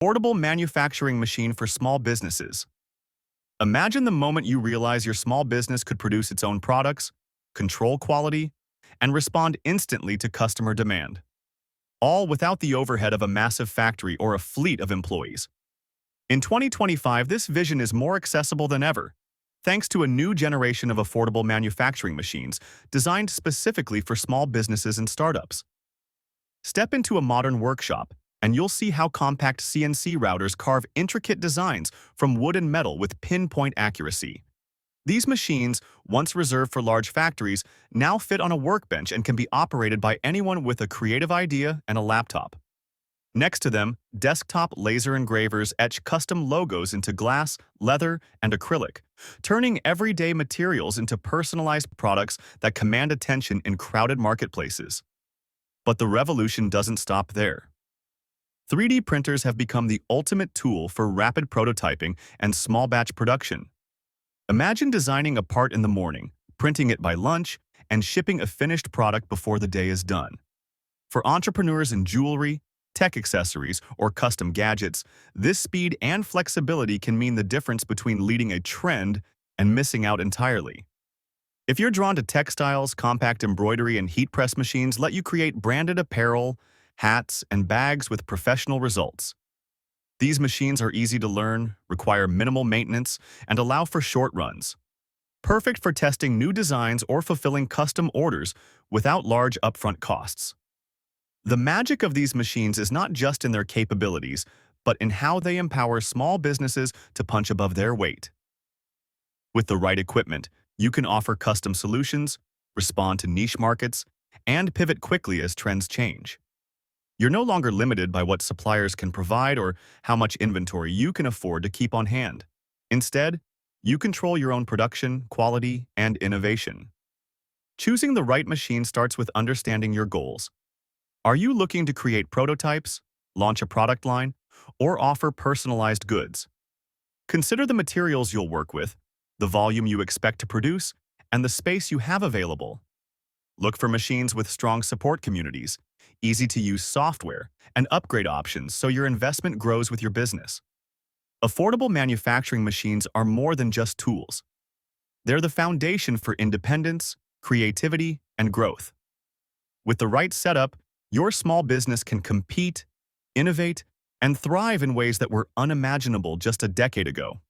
Portable manufacturing machine for small businesses. Imagine the moment you realize your small business could produce its own products, control quality, and respond instantly to customer demand, all without the overhead of a massive factory or a fleet of employees. In 2025, this vision is more accessible than ever, thanks to a new generation of affordable manufacturing machines designed specifically for small businesses and startups. Step into a modern workshop, and you'll see how compact CNC routers carve intricate designs from wood and metal with pinpoint accuracy. These machines, once reserved for large factories, now fit on a workbench and can be operated by anyone with a creative idea and a laptop. Next to them, desktop laser engravers etch custom logos into glass, leather, and acrylic, turning everyday materials into personalized products that command attention in crowded marketplaces. But the revolution doesn't stop there. 3D printers have become the ultimate tool for rapid prototyping and small batch production. Imagine designing a part in the morning, printing it by lunch, and shipping a finished product before the day is done. For entrepreneurs in jewelry, tech accessories, or custom gadgets, this speed and flexibility can mean the difference between leading a trend and missing out entirely. If you're drawn to textiles, compact embroidery and heat press machines let you create branded apparel, hats, and bags with professional results. These machines are easy to learn, require minimal maintenance, and allow for short runs. Perfect for testing new designs or fulfilling custom orders without large upfront costs. The magic of these machines is not just in their capabilities, but in how they empower small businesses to punch above their weight. With the right equipment, you can offer custom solutions, respond to niche markets, and pivot quickly as trends change. You're no longer limited by what suppliers can provide or how much inventory you can afford to keep on hand. Instead, you control your own production, quality, and innovation. Choosing the right machine starts with understanding your goals. Are you looking to create prototypes, launch a product line, or offer personalized goods? Consider the materials you'll work with, the volume you expect to produce, and the space you have available. Look for machines with strong support communities, easy-to-use software, and upgrade options so your investment grows with your business. Affordable manufacturing machines are more than just tools. They're the foundation for independence, creativity, and growth. With the right setup, your small business can compete, innovate, and thrive in ways that were unimaginable just a decade ago.